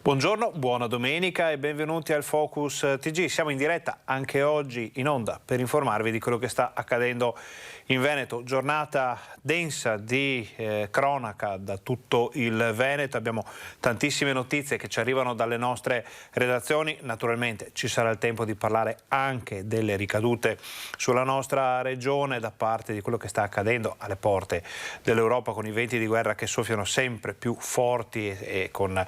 Buongiorno, buona domenica e benvenuti al Focus TG. Siamo in diretta anche oggi in onda per informarvi di quello che sta accadendo in Veneto. Giornata densa di cronaca da tutto il Veneto. Abbiamo tantissime notizie che ci arrivano dalle nostre redazioni. Naturalmente ci sarà il tempo di parlare anche delle ricadute sulla nostra regione da parte di quello che sta accadendo alle porte dell'Europa, con i venti di guerra che soffiano sempre più forti e con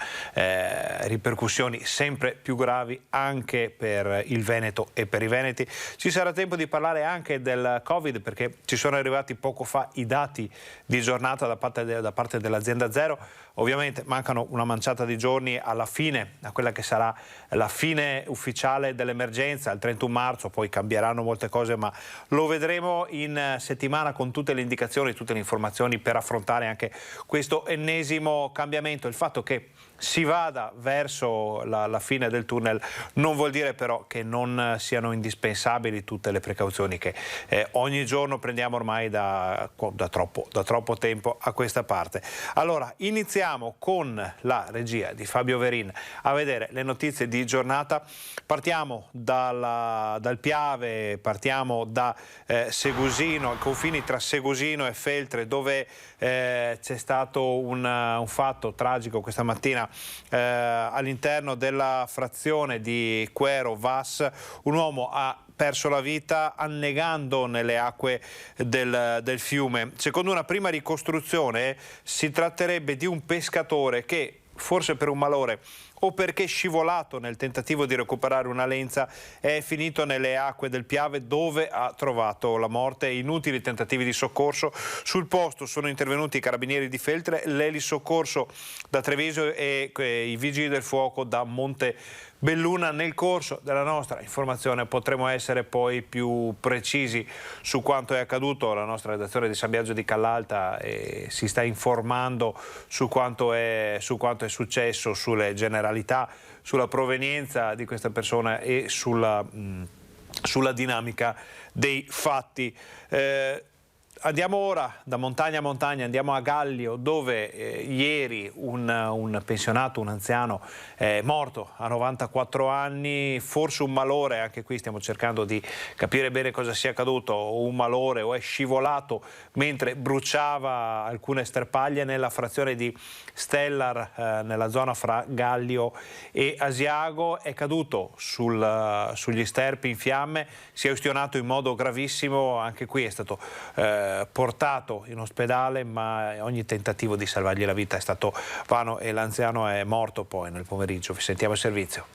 ripercussioni sempre più gravi anche per il Veneto e per i veneti. Ci sarà tempo di parlare anche del Covid, perché ci sono arrivati poco fa i dati di giornata da parte dell'azienda Zero. Ovviamente mancano una manciata di giorni alla fine, a quella che sarà la fine ufficiale dell'emergenza, il 31 marzo, poi cambieranno molte cose, ma lo vedremo in settimana con tutte le indicazioni, tutte le informazioni per affrontare anche questo ennesimo cambiamento. Il fatto che si vada verso la fine del tunnel non vuol dire però che non siano indispensabili tutte le precauzioni che ogni giorno prendiamo ormai da troppo tempo a questa parte. Allora, iniziamo con la regia di Fabio Verin a vedere le notizie di giornata. Partiamo dal Piave, partiamo da Segusino, ai confini tra Segusino e Feltre, dove c'è stato un fatto tragico questa mattina all'interno della frazione di Quero Vas. Un uomo ha perso la vita annegando nelle acque del fiume. Secondo una prima ricostruzione si tratterebbe di un pescatore che, forse per un malore o perché scivolato nel tentativo di recuperare una lenza, è finito nelle acque del Piave, dove ha trovato la morte. Inutili tentativi di soccorso. Sul posto sono intervenuti i carabinieri di Feltre, l'elisoccorso da Treviso e i vigili del fuoco da Monte Belluna. Nel corso della nostra informazione potremo essere poi più precisi su quanto è accaduto. La nostra redazione di San Biagio di Callalta si sta informando su quanto è successo, sulle generalità, sulla provenienza di questa persona e sulla dinamica dei fatti. Andiamo ora da montagna a montagna, andiamo a Gallio, dove ieri un pensionato, un anziano, è morto a 94 anni, forse un malore. Anche qui stiamo cercando di capire bene cosa sia accaduto, o un malore o è scivolato mentre bruciava alcune sterpaglie nella frazione di Stellar, nella zona fra Gallio e Asiago. È caduto sugli sterpi in fiamme, si è ustionato in modo gravissimo. Anche qui è stato portato in ospedale, ma ogni tentativo di salvargli la vita è stato vano e l'anziano è morto poi nel pomeriggio. Vi sentiamo il servizio.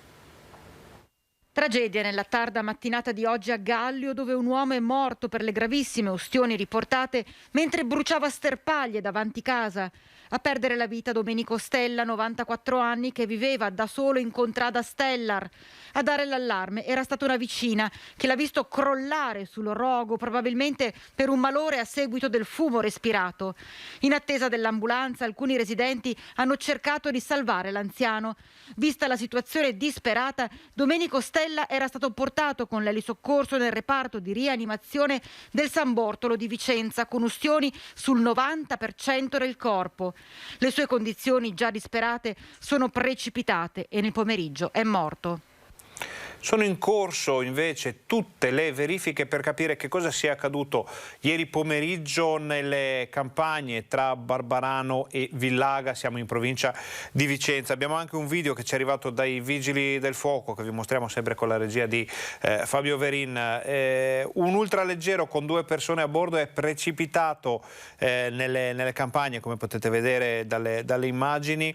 Tragedia nella tarda mattinata di oggi a Gallio, dove un uomo è morto per le gravissime ustioni riportate mentre bruciava sterpaglie davanti casa. A perdere la vita Domenico Stella, 94 anni, che viveva da solo in contrada Stellar. A dare l'allarme era stata una vicina che l'ha visto crollare sul rogo, probabilmente per un malore a seguito del fumo respirato. In attesa dell'ambulanza, alcuni residenti hanno cercato di salvare l'anziano. Vista la situazione disperata, Domenico Stella era stato portato con l'elisoccorso nel reparto di rianimazione del San Bortolo di Vicenza, con ustioni sul 90% del corpo. Le sue condizioni, già disperate, sono precipitate e nel pomeriggio è morto. Sono in corso invece tutte le verifiche per capire che cosa sia accaduto ieri pomeriggio nelle campagne tra Barbarano e Villaga. Siamo in provincia di Vicenza. Abbiamo anche un video che ci è arrivato dai vigili del fuoco, che vi mostriamo sempre con la regia di Fabio Verin. Un ultraleggero con 2 persone a bordo è precipitato nelle campagne, come potete vedere dalle immagini.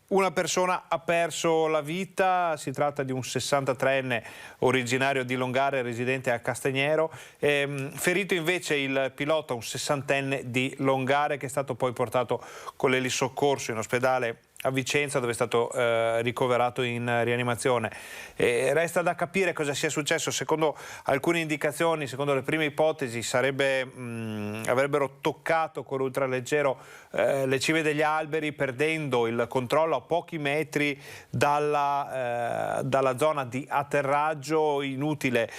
Una persona ha perso la vita, si tratta di un 63enne originario di Longare, residente a Castagnero. Ferito invece il pilota, un 60enne di Longare, che è stato poi portato con l'elisoccorso in ospedale a Vicenza, dove è stato ricoverato in rianimazione. Resta da capire cosa sia successo. Secondo alcune indicazioni, secondo le prime ipotesi, avrebbero toccato con l'ultraleggero le cime degli alberi, perdendo il controllo a pochi metri dalla zona di atterraggio. Inutile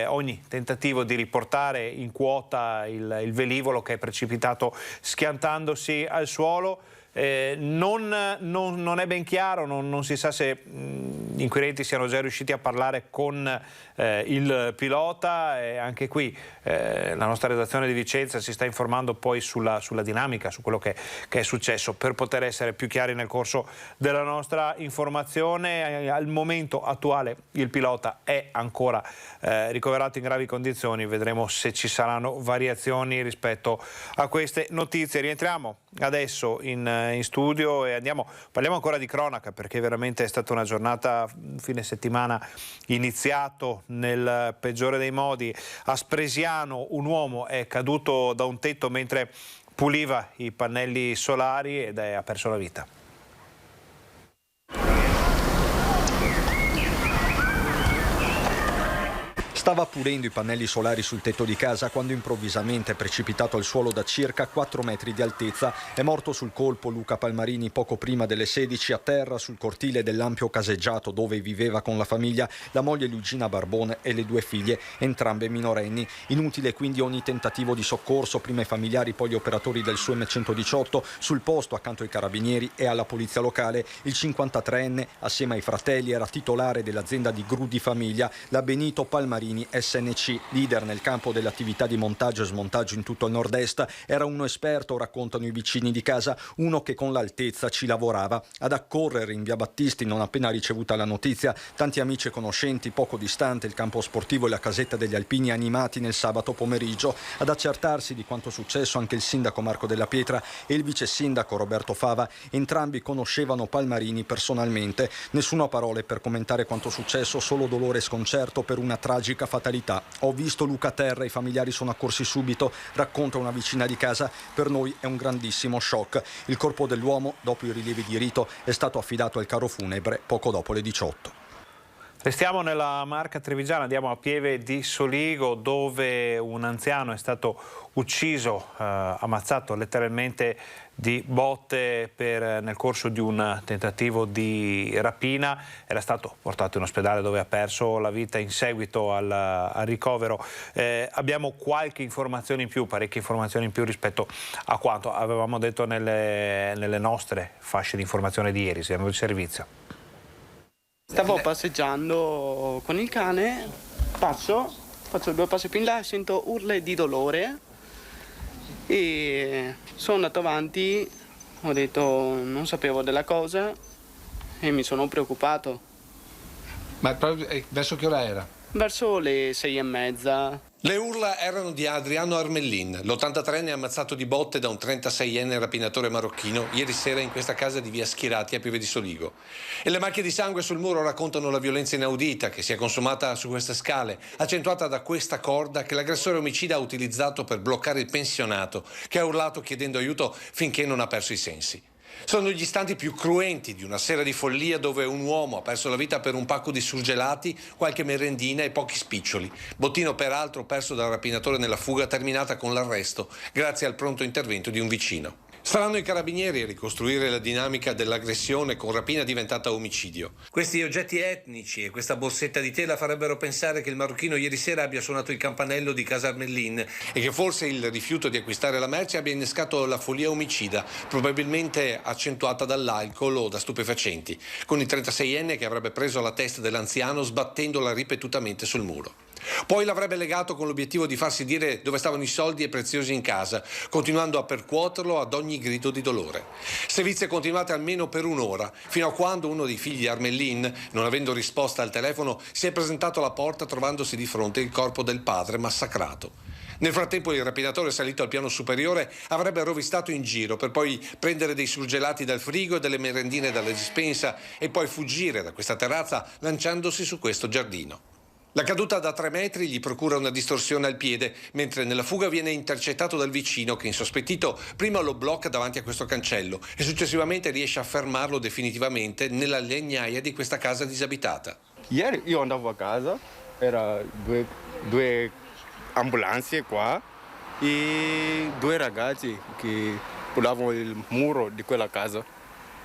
ogni tentativo di riportare in quota il velivolo, che è precipitato schiantandosi al suolo. non è ben chiaro, non si sa se gli inquirenti siano già riusciti a parlare con il pilota, e anche qui la nostra redazione di Vicenza si sta informando poi sulla dinamica, su quello che è successo, per poter essere più chiari nel corso della nostra informazione. Al momento attuale il pilota è ancora ricoverato in gravi condizioni, vedremo se ci saranno variazioni rispetto a queste notizie. Rientriamo adesso in studio e parliamo ancora di cronaca, perché veramente è stata una giornata, fine settimana iniziato nel peggiore dei modi. A Spresiano un uomo è caduto da un tetto mentre puliva i pannelli solari ed ha perso la vita. Stava pulendo i pannelli solari sul tetto di casa quando improvvisamente è precipitato al suolo da circa 4 metri di altezza. È morto sul colpo Luca Palmarini poco prima delle 16 a terra sul cortile dell'ampio caseggiato dove viveva con la famiglia, la moglie Luigina Barbone e le 2 figlie, entrambe minorenni. Inutile quindi ogni tentativo di soccorso, prima i familiari, poi gli operatori del SUEM 118, sul posto accanto ai carabinieri e alla polizia locale. Il 53enne, assieme ai fratelli, era titolare dell'azienda di gru di famiglia, la Benito Palmarini SNC, leader nel campo delle attività di montaggio e smontaggio in tutto il nord-est. Era uno esperto, raccontano i vicini di casa, uno che con l'altezza ci lavorava. Ad accorrere in via Battisti non appena ricevuta la notizia, tanti amici e conoscenti, poco distante il campo sportivo e la casetta degli alpini animati nel sabato pomeriggio. Ad accertarsi di quanto successo anche il sindaco Marco Della Pietra e il vice sindaco Roberto Fava. Entrambi conoscevano Palmarini personalmente. Nessuno ha parole per commentare quanto successo, solo dolore e sconcerto per una tragica fatalità. Ho visto Luca a terra, i familiari sono accorsi subito, racconta una vicina di casa. Per noi è un grandissimo shock. Il corpo dell'uomo, dopo i rilievi di rito, è stato affidato al carro funebre poco dopo le 18. Restiamo nella Marca trevigiana, andiamo a Pieve di Soligo, dove un anziano è stato ucciso, ammazzato letteralmente di botte nel corso di un tentativo di rapina. Era stato portato in ospedale dove ha perso la vita in seguito al ricovero. Abbiamo qualche informazione in più, parecchie informazioni in più rispetto a quanto avevamo detto nelle nostre fasce di informazione di ieri, siamo il servizio. Stavo passeggiando con il cane, faccio 2 passi più in là, sento urla di dolore e sono andato avanti, ho detto non sapevo della cosa e mi sono preoccupato. Ma verso che ora era? Verso le 6:30. Le urla erano di Adriano Armellin, l'83enne ammazzato di botte da un 36enne rapinatore marocchino ieri sera in questa casa di via Schirati a Pieve di Soligo. E le macchie di sangue sul muro raccontano la violenza inaudita che si è consumata su queste scale, accentuata da questa corda che l'aggressore omicida ha utilizzato per bloccare il pensionato, che ha urlato chiedendo aiuto finché non ha perso i sensi. Sono gli istanti più cruenti di una sera di follia dove un uomo ha perso la vita per un pacco di surgelati, qualche merendina e pochi spiccioli. Bottino peraltro perso dal rapinatore nella fuga, terminata con l'arresto grazie al pronto intervento di un vicino. Saranno i carabinieri a ricostruire la dinamica dell'aggressione con rapina diventata omicidio. Questi oggetti etnici e questa borsetta di tela farebbero pensare che il marocchino ieri sera abbia suonato il campanello di casa Armellin e che forse il rifiuto di acquistare la merce abbia innescato la follia omicida, probabilmente accentuata dall'alcol o da stupefacenti, con il 36enne che avrebbe preso la testa dell'anziano sbattendola ripetutamente sul muro. Poi l'avrebbe legato con l'obiettivo di farsi dire dove stavano i soldi e preziosi in casa, continuando a percuoterlo ad ogni grido di dolore. Sevizie continuate almeno per un'ora, fino a quando uno dei figli Armellin, non avendo risposta al telefono, si è presentato alla porta trovandosi di fronte il corpo del padre massacrato. Nel frattempo il rapinatore, salito al piano superiore, avrebbe rovistato in giro per poi prendere dei surgelati dal frigo e delle merendine dalla dispensa e poi fuggire da questa terrazza lanciandosi su questo giardino. La caduta da 3 metri gli procura una distorsione al piede, mentre nella fuga viene intercettato dal vicino che, insospettito, prima lo blocca davanti a questo cancello e successivamente riesce a fermarlo definitivamente nella legnaia di questa casa disabitata. Ieri io andavo a casa, era due ambulanze qua e 2 ragazzi che pulavano il muro di quella casa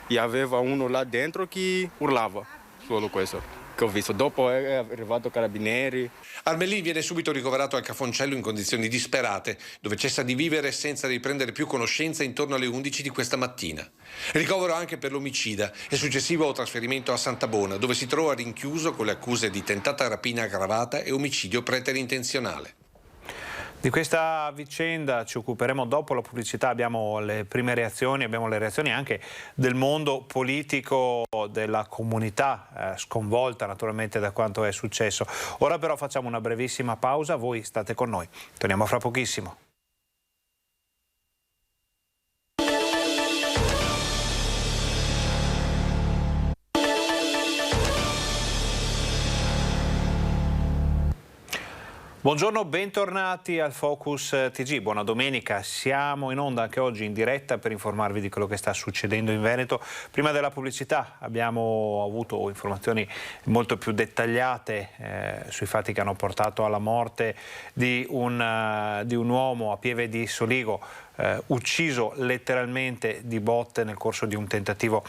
e aveva uno là dentro che urlava, solo questo. che ho visto. Dopo è arrivato Carabinieri. Armelin viene subito ricoverato al Cafoncello in condizioni disperate, dove cessa di vivere senza riprendere più conoscenza intorno alle 11 di questa mattina. Ricovero anche per l'omicida e successivo trasferimento a Santabona, dove si trova rinchiuso con le accuse di tentata rapina aggravata e omicidio preterintenzionale. Di questa vicenda ci occuperemo dopo la pubblicità, abbiamo le prime reazioni, abbiamo le reazioni anche del mondo politico, della comunità sconvolta naturalmente da quanto è successo. Ora però facciamo una brevissima pausa, voi state con noi, torniamo fra pochissimo. Buongiorno, bentornati al Focus TG, buona domenica, siamo in onda anche oggi in diretta per informarvi di quello che sta succedendo in Veneto. Prima della pubblicità abbiamo avuto informazioni molto più dettagliate sui fatti che hanno portato alla morte di un uomo a Pieve di Soligo, ucciso letteralmente di botte nel corso di un tentativo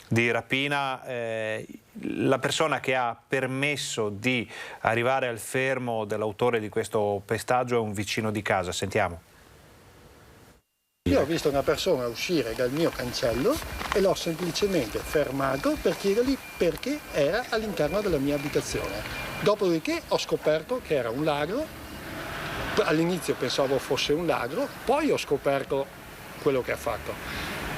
di rapina. La persona che ha permesso di arrivare al fermo dell'autore di questo pestaggio è un vicino di casa, sentiamo. Io ho visto una persona uscire dal mio cancello e l'ho semplicemente fermato per chiedergli perché era all'interno della mia abitazione. Dopodiché ho scoperto che era un ladro. All'inizio pensavo fosse un ladro, poi ho scoperto quello che ha fatto.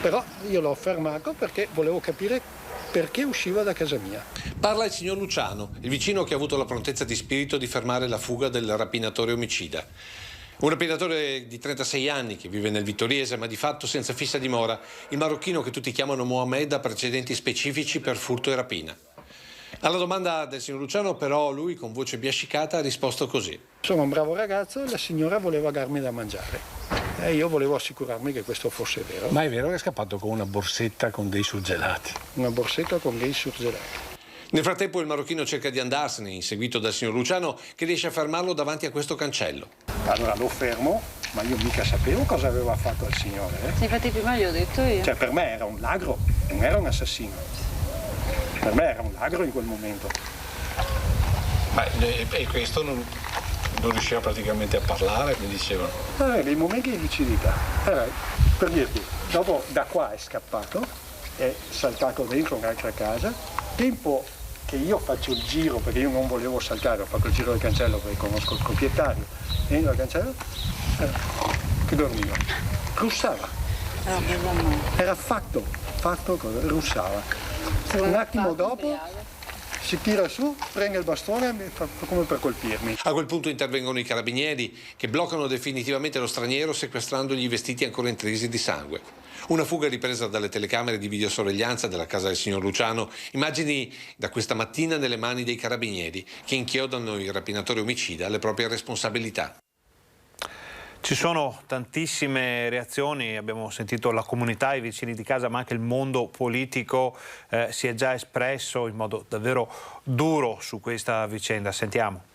Però io l'ho fermato perché volevo capire perché usciva da casa mia. Parla il signor Luciano, il vicino che ha avuto la prontezza di spirito di fermare la fuga del rapinatore omicida. Un rapinatore di 36 anni che vive nel Vittoriese, ma di fatto senza fissa dimora. Il marocchino che tutti chiamano Mohamed ha precedenti specifici per furto e rapina. Alla domanda del signor Luciano, però, lui con voce biascicata ha risposto così. Sono un bravo ragazzo e la signora voleva darmi da mangiare. E io volevo assicurarmi che questo fosse vero. Ma è vero che è scappato con una borsetta con dei surgelati? Una borsetta con dei surgelati. Nel frattempo il marocchino cerca di andarsene, inseguito dal signor Luciano, che riesce a fermarlo davanti a questo cancello. Allora lo fermo, ma io mica sapevo cosa aveva fatto il signore. Infatti prima gli ho detto io. Cioè per me era un ladro, non era un assassino. Per me era un ladro in quel momento. Ma e questo non riusciva praticamente a parlare, mi dicevano. Dei momenti di lucidità. Per dirti, dopo da qua è scappato, è saltato dentro un'altra casa, tempo che io faccio il giro, perché io non volevo saltare, ho fatto il giro del cancello perché conosco il proprietario, entro al cancello, che dormiva, russava. Era fatto cosa, russava. Un attimo dopo si tira su, prende il bastone e fa come per colpirmi. A quel punto intervengono i carabinieri che bloccano definitivamente lo straniero sequestrandogli i vestiti ancora intrisi di sangue. Una fuga ripresa dalle telecamere di videosorveglianza della casa del signor Luciano. Immagini da questa mattina nelle mani dei carabinieri che inchiodano il rapinatore omicida alle proprie responsabilità. Ci sono tantissime reazioni, abbiamo sentito la comunità, i vicini di casa, ma anche il mondo politico si è già espresso in modo davvero duro su questa vicenda. Sentiamo.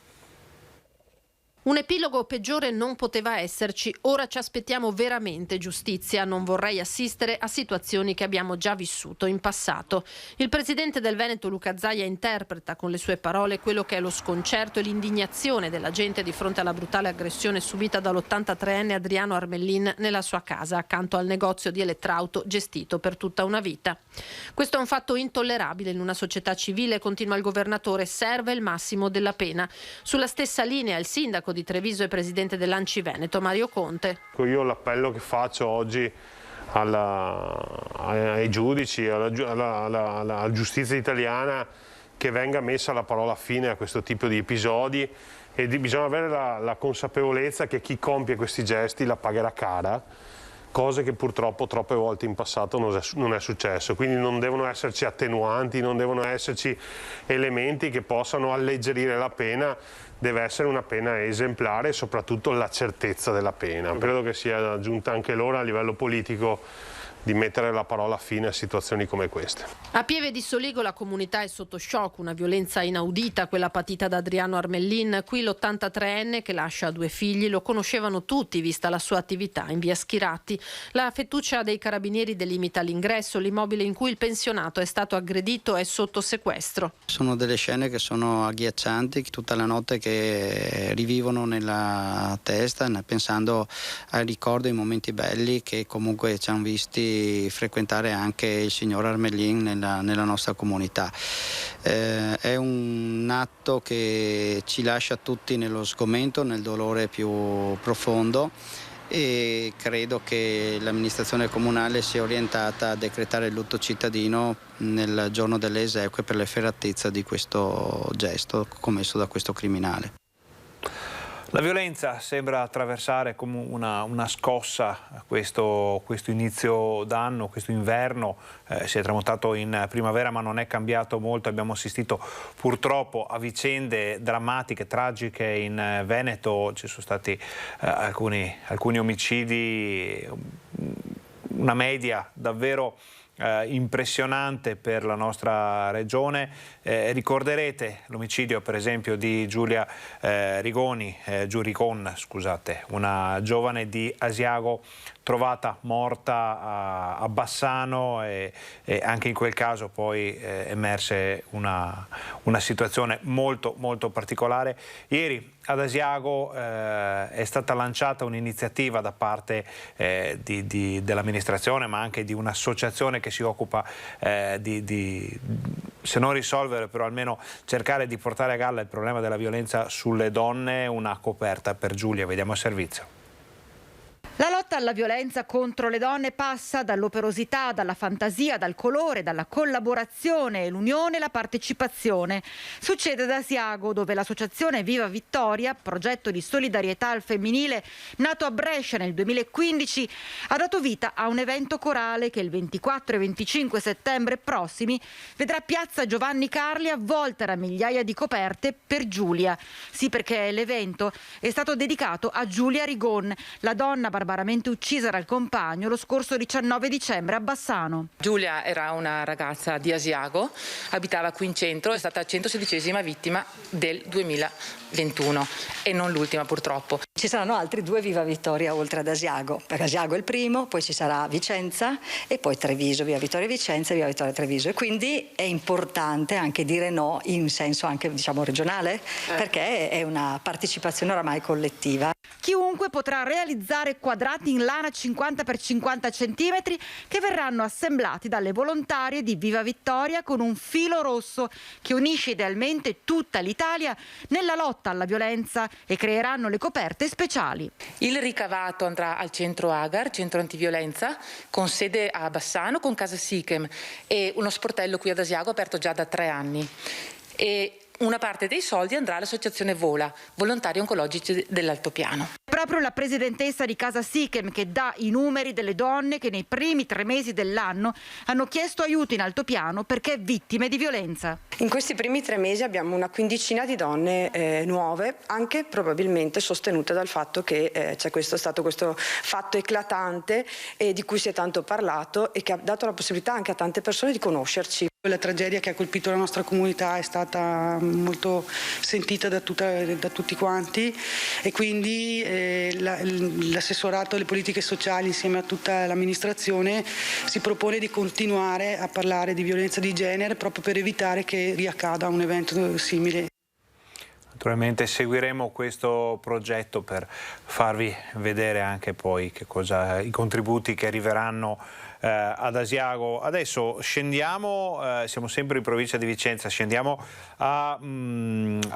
Un epilogo peggiore non poteva esserci. Ora ci aspettiamo veramente giustizia. Non vorrei assistere a situazioni che abbiamo già vissuto in passato. Il presidente del Veneto Luca Zaia interpreta con le sue parole quello che è lo sconcerto e l'indignazione della gente di fronte alla brutale aggressione subita dall'83enne Adriano Armelin nella sua casa accanto al negozio di elettrauto gestito per tutta una vita. Questo è un fatto intollerabile in una società civile, continua il governatore, serve il massimo della pena. Sulla stessa linea il sindaco di Treviso e presidente dell'Anci Veneto Mario Conte. Io l'appello che faccio oggi ai giudici, alla giustizia italiana, che venga messa la parola fine a questo tipo di episodi e bisogna avere la consapevolezza che chi compie questi gesti la pagherà cara, cose che purtroppo troppe volte in passato non è successo. Quindi non devono esserci attenuanti, non devono esserci elementi che possano alleggerire la pena. Deve essere una pena esemplare e soprattutto la certezza della pena. Credo che sia giunta anche l'ora a livello politico di mettere la parola fine a situazioni come queste. A Pieve di Soligo la comunità è sotto shock, una violenza inaudita, quella patita da Adriano Armellin. Qui l'83enne che lascia 2 figli lo conoscevano tutti vista la sua attività in via Schirati. La fettuccia dei carabinieri delimita l'ingresso, l'immobile in cui il pensionato è stato aggredito è sotto sequestro. Sono delle scene che sono agghiaccianti, tutta la notte che rivivono nella testa, pensando al ricordo, ai momenti belli che comunque ci hanno visti frequentare anche il signor Armellin nella nostra comunità. È un atto che ci lascia tutti nello sgomento, nel dolore più profondo, e credo che l'amministrazione comunale sia orientata a decretare il lutto cittadino nel giorno delle esequie per l'efferatezza di questo gesto commesso da questo criminale. La violenza sembra attraversare come una scossa questo inizio d'anno, questo inverno. Si è tramontato in primavera ma non è cambiato molto. Abbiamo assistito purtroppo a vicende drammatiche, tragiche in Veneto. Ci sono stati alcuni omicidi, una media davvero impressionante per la nostra regione. Ricorderete l'omicidio per esempio di Giulia Ricon, una giovane di Asiago trovata morta a Bassano, e anche in quel caso poi emerse una situazione molto molto particolare. Ieri ad Asiago è stata lanciata un'iniziativa da parte dell'amministrazione ma anche di un'associazione che si occupa di, se non risolvere, però almeno cercare di portare a galla il problema della violenza sulle donne, una coperta per Giulia. Vediamo il servizio. La lotta alla violenza contro le donne passa dall'operosità, dalla fantasia, dal colore, dalla collaborazione, l'unione e la partecipazione. Succede ad Asiago, dove l'associazione Viva Vittoria, progetto di solidarietà al femminile nato a Brescia nel 2015, ha dato vita a un evento corale che il 24 e 25 settembre prossimi vedrà Piazza Giovanni Carli avvolta da migliaia di coperte per Giulia. Sì, perché l'evento è stato dedicato a Giulia Ricon, la donna barbaramente uccisa dal compagno lo scorso 19 dicembre a Bassano. Giulia era una ragazza di Asiago, abitava qui in centro, è stata la 116ª vittima del 2021 e non l'ultima purtroppo. Ci saranno altri 2 Viva Vittoria oltre ad Asiago, perché Asiago è il primo, poi ci sarà Vicenza e poi Treviso, Viva Vittoria Vicenza e Viva Vittoria Treviso, e quindi è importante anche dire no in senso anche regionale, perché è una partecipazione oramai collettiva. Chiunque potrà realizzare quadrati in lana 50 x 50 centimetri che verranno assemblati dalle volontarie di Viva Vittoria con un filo rosso che unisce idealmente tutta l'Italia nella lotta alla violenza, e creeranno le coperte speciali. Il ricavato andrà al centro Agar, centro antiviolenza, con sede a Bassano, con casa Sichem, e uno sportello qui ad Asiago aperto già da 3 anni. E una parte dei soldi andrà all'associazione Vola, volontari oncologici dell'Altopiano. Proprio la presidentessa di Casa Sichem che dà i numeri delle donne che nei primi 3 mesi dell'anno hanno chiesto aiuto in Altopiano perché vittime di violenza. In questi primi 3 mesi abbiamo una quindicina di donne nuove, anche probabilmente sostenute dal fatto che c'è stato questo fatto eclatante di cui si è tanto parlato e che ha dato la possibilità anche a tante persone di conoscerci. La tragedia che ha colpito la nostra comunità è stata molto sentita da tutti quanti, e quindi l'assessorato alle politiche sociali insieme a tutta l'amministrazione si propone di continuare a parlare di violenza di genere proprio per evitare che riaccada un evento simile. Naturalmente seguiremo questo progetto per farvi vedere anche poi i contributi che arriveranno ad Asiago. Adesso scendiamo, siamo sempre in provincia di Vicenza, scendiamo a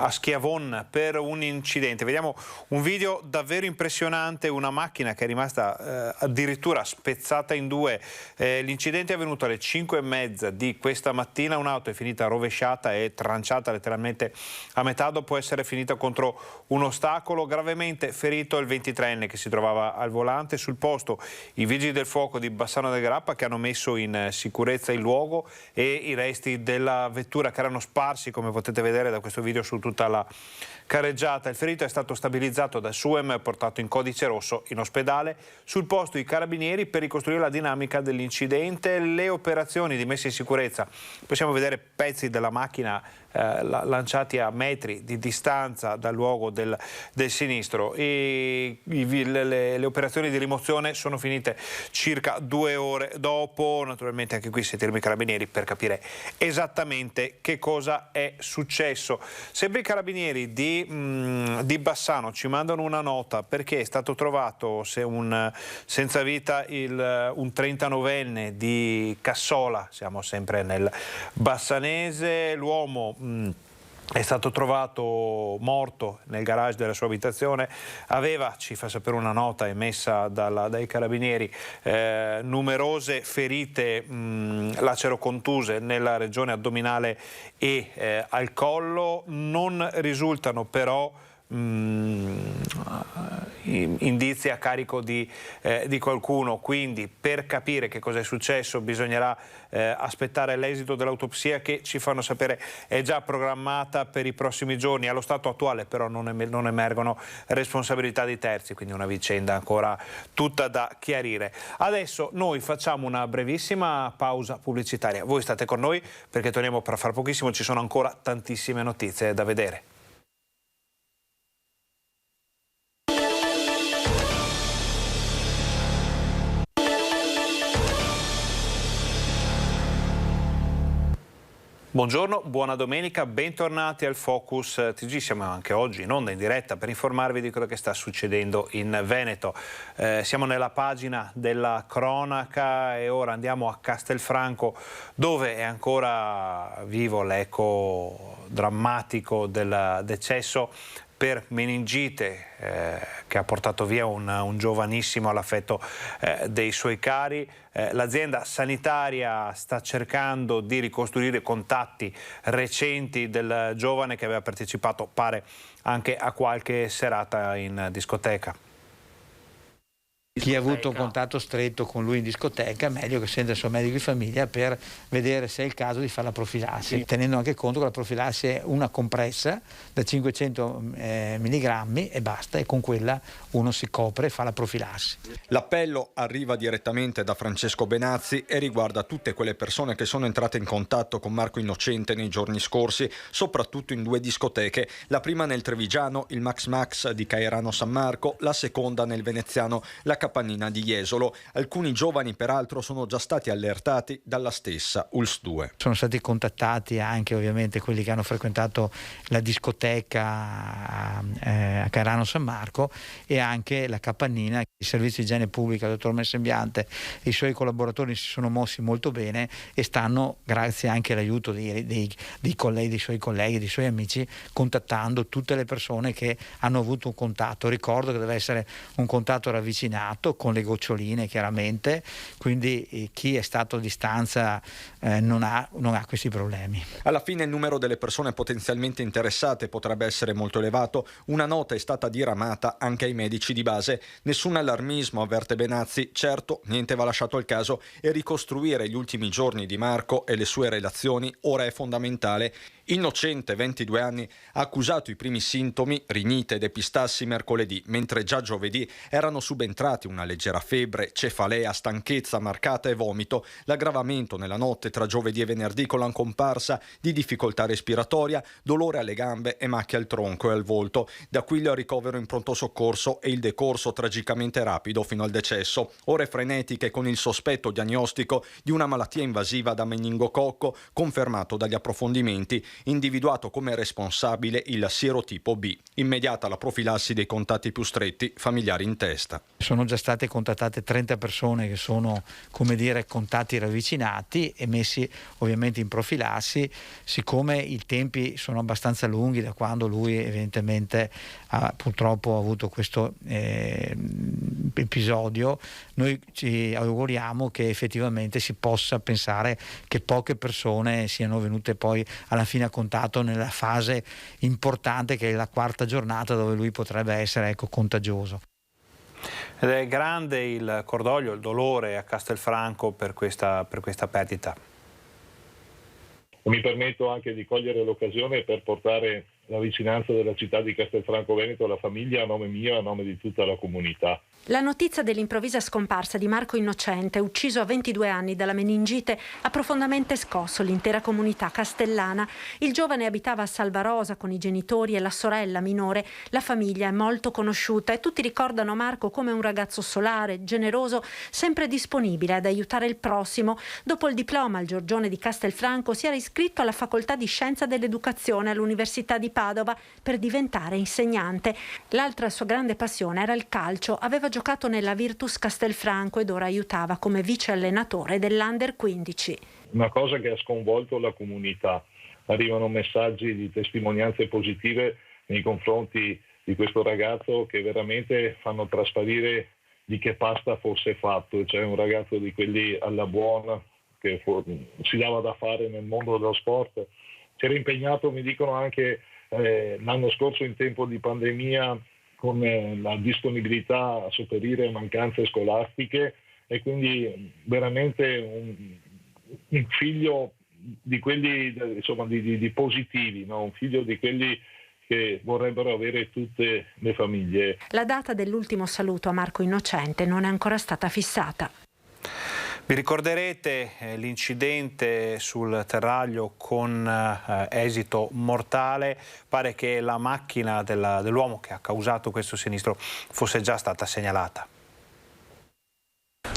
Schiavon per un incidente. Vediamo un video davvero impressionante, una macchina che è rimasta addirittura spezzata in 2. L'incidente è avvenuto alle 5:30 di questa mattina, un'auto è finita rovesciata e tranciata letteralmente a metà dopo essere finita contro un ostacolo. Gravemente ferito il 23enne che si trovava al volante. Sul posto i vigili del fuoco di Bassano del Gerappa che hanno messo in sicurezza il luogo e i resti della vettura che erano sparsi, come potete vedere da questo video, su tutta la carreggiata. Il ferito è stato stabilizzato dal SUEM e portato in codice rosso in ospedale. Sul posto i carabinieri per ricostruire la dinamica dell'incidente, le operazioni di messa in sicurezza. Possiamo vedere pezzi della macchina lanciati a metri di distanza dal luogo del sinistro. Le operazioni di rimozione sono finite circa 2 ore dopo. Naturalmente anche qui sentiremo i carabinieri per capire esattamente che cosa è successo. Sempre i carabinieri di Bassano ci mandano una nota perché è stato trovato senza vita un 39enne di Cassola, siamo sempre nel bassanese. L'uomo è stato trovato morto nel garage della sua abitazione, aveva, ci fa sapere una nota emessa dai carabinieri, numerose ferite lacerocontuse nella regione addominale e al collo. Non risultano però indizi a carico di qualcuno, quindi per capire che cosa è successo bisognerà aspettare l'esito dell'autopsia, che ci fanno sapere è già programmata per i prossimi giorni. Allo stato attuale però non emergono responsabilità di terzi, quindi una vicenda ancora tutta da chiarire. Adesso noi facciamo una brevissima pausa pubblicitaria, voi state con noi perché torniamo fra pochissimo, ci sono ancora tantissime notizie da vedere. Buongiorno, buona domenica, bentornati al Focus TG. Siamo anche oggi in onda in diretta per informarvi di quello che sta succedendo in Veneto. Siamo nella pagina della cronaca e ora andiamo a Castelfranco, dove è ancora vivo l'eco drammatico del decesso per meningite che ha portato via un giovanissimo all'affetto dei suoi cari. L'azienda sanitaria sta cercando di ricostruire contatti recenti del giovane che aveva partecipato, pare, anche a qualche serata in discoteca. Chi ha avuto un contatto stretto con lui in discoteca è meglio che senta il suo medico di famiglia per vedere se è il caso di fare la profilassi, tenendo anche conto che la profilassi è una compressa da 500 milligrammi e basta, e con quella uno si copre e fa la profilassi. L'appello arriva direttamente da Francesco Benazzi e riguarda tutte quelle persone che sono entrate in contatto con Marco Innocente nei giorni scorsi, soprattutto in 2 discoteche, la prima nel Trevigiano, il Max Max di Caerano San Marco, la seconda nel veneziano, la Capannina di Jesolo. Alcuni giovani peraltro sono già stati allertati dalla stessa ULSS 2. Sono stati contattati anche ovviamente quelli che hanno frequentato la discoteca a Caerano San Marco e anche la Capannina. Il servizio di igiene pubblica, il dottor Messembiante e i suoi collaboratori si sono mossi molto bene e stanno, grazie anche all'aiuto dei colleghi, dei suoi colleghi, dei suoi amici, contattando tutte le persone che hanno avuto un contatto. Ricordo che deve essere un contatto ravvicinato con le goccioline, chiaramente, quindi chi è stato a distanza non ha questi problemi. Alla fine il numero delle persone potenzialmente interessate potrebbe essere molto elevato. Una nota è stata diramata anche ai medici di base. Nessun allarmismo, avverte Benazzi, certo niente va lasciato al caso e ricostruire gli ultimi giorni di Marco e le sue relazioni ora è fondamentale. Innocente, 22 anni, ha accusato i primi sintomi, rinite ed epistassi mercoledì, mentre già giovedì erano subentrati una leggera febbre, cefalea, stanchezza marcata e vomito. L'aggravamento nella notte tra giovedì e venerdì con la comparsa di difficoltà respiratoria, dolore alle gambe e macchie al tronco e al volto. Da qui il ricovero in pronto soccorso e il decorso tragicamente rapido fino al decesso. Ore frenetiche con il sospetto diagnostico di una malattia invasiva da meningococco, confermato dagli approfondimenti, individuato come responsabile il sierotipo B. Immediata la profilassi dei contatti più stretti, familiari in testa. Sono già state contattate 30 persone che sono, come dire, contatti ravvicinati e messi ovviamente in profilassi. Siccome i tempi sono abbastanza lunghi da quando lui evidentemente purtroppo ha avuto questo episodio, noi ci auguriamo che effettivamente si possa pensare che poche persone siano venute poi alla fine a contatto nella fase importante che è la 4ª giornata, dove lui potrebbe essere contagioso. Ed è grande il cordoglio, il dolore a Castelfranco per questa perdita. Mi permetto anche di cogliere l'occasione per portare la vicinanza della città di Castelfranco Veneto alla famiglia, a nome mio e a nome di tutta la comunità. La notizia dell'improvvisa scomparsa di Marco Innocente, ucciso a 22 anni dalla meningite, ha profondamente scosso l'intera comunità castellana. Il giovane abitava a Salvarosa con i genitori e la sorella minore. La famiglia è molto conosciuta e tutti ricordano Marco come un ragazzo solare, generoso, sempre disponibile ad aiutare il prossimo. Dopo il diploma al Giorgione di Castelfranco si era iscritto alla facoltà di Scienza dell'Educazione all'Università di Padova per diventare insegnante. L'altra sua grande passione era il calcio. Aveva giocato nella Virtus Castelfranco ed ora aiutava come vice allenatore dell'Under 15. Una cosa che ha sconvolto la comunità. Arrivano messaggi di testimonianze positive nei confronti di questo ragazzo che veramente fanno trasparire di che pasta fosse fatto. Cioè un ragazzo di quelli alla buona che si dava da fare nel mondo dello sport. Si era impegnato, mi dicono, anche l'anno scorso in tempo di pandemia con la disponibilità a sopperire mancanze scolastiche e quindi veramente un figlio di quelli, insomma, di positivi, no? Un figlio di quelli che vorrebbero avere tutte le famiglie. La data dell'ultimo saluto a Marco Innocente non è ancora stata fissata. Vi ricorderete l'incidente sul Terraglio con esito mortale. Pare che la macchina dell'uomo che ha causato questo sinistro fosse già stata segnalata.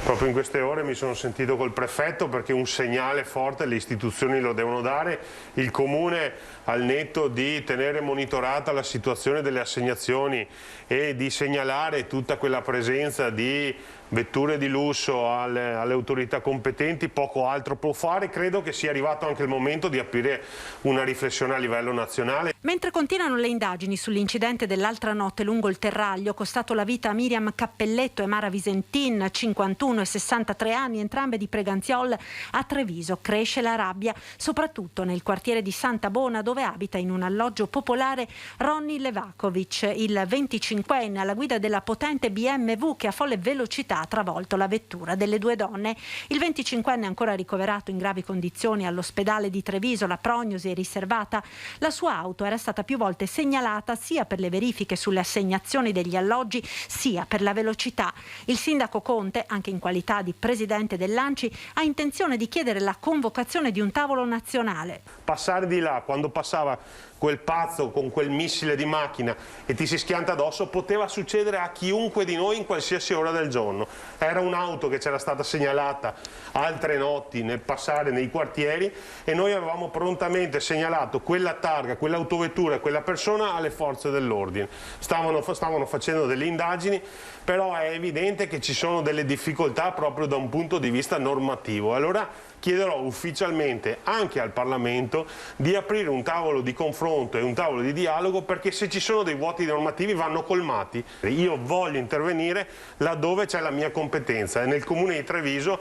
Proprio in queste ore mi sono sentito col prefetto perché un segnale forte le istituzioni lo devono dare. Il Comune, al netto di tenere monitorata la situazione delle assegnazioni e di segnalare tutta quella presenza di vetture di lusso alle autorità competenti, poco altro può fare. Credo che sia arrivato anche il momento di aprire una riflessione a livello nazionale. Mentre continuano le indagini sull'incidente dell'altra notte lungo il Terraglio, costato la vita a Miriam Cappelletto e Mara Visentin, 51 e 63 anni, entrambe di Preganziol, a Treviso cresce la rabbia, soprattutto nel quartiere di Santa Bona, dove abita in un alloggio popolare Ronny Levakovic, il 25enne alla guida della potente BMW che a folle velocità ha travolto la vettura delle due donne. Il 25enne, ancora ricoverato in gravi condizioni all'ospedale di Treviso, la prognosi è riservata. La sua auto era stata più volte segnalata sia per le verifiche sulle assegnazioni degli alloggi sia per la velocità. Il sindaco Conte, anche in qualità di presidente dell'ANCI, ha intenzione di chiedere la convocazione di un tavolo nazionale. Passare di là quando passava quel pazzo con quel missile di macchina e ti si schianta addosso poteva succedere a chiunque di noi in qualsiasi ora del giorno. Era un'auto che c'era stata segnalata altre notti nel passare nei quartieri e noi avevamo prontamente segnalato quella targa, quell'autovettura e quella persona alle forze dell'ordine. Stavano facendo delle indagini, però è evidente che ci sono delle difficoltà proprio da un punto di vista normativo. Allora chiederò ufficialmente anche al Parlamento di aprire un tavolo di confronto e un tavolo di dialogo, perché se ci sono dei vuoti normativi vanno colmati. Io voglio intervenire laddove c'è la mia competenza e nel Comune di Treviso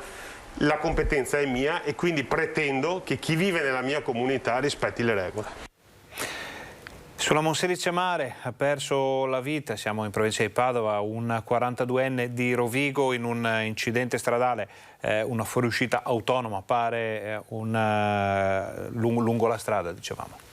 la competenza è mia e quindi pretendo che chi vive nella mia comunità rispetti le regole. Sulla Monselice Mare ha perso la vita, siamo in provincia di Padova, un 42enne di Rovigo in un incidente stradale, una fuoriuscita autonoma, pare lungo la strada, dicevamo.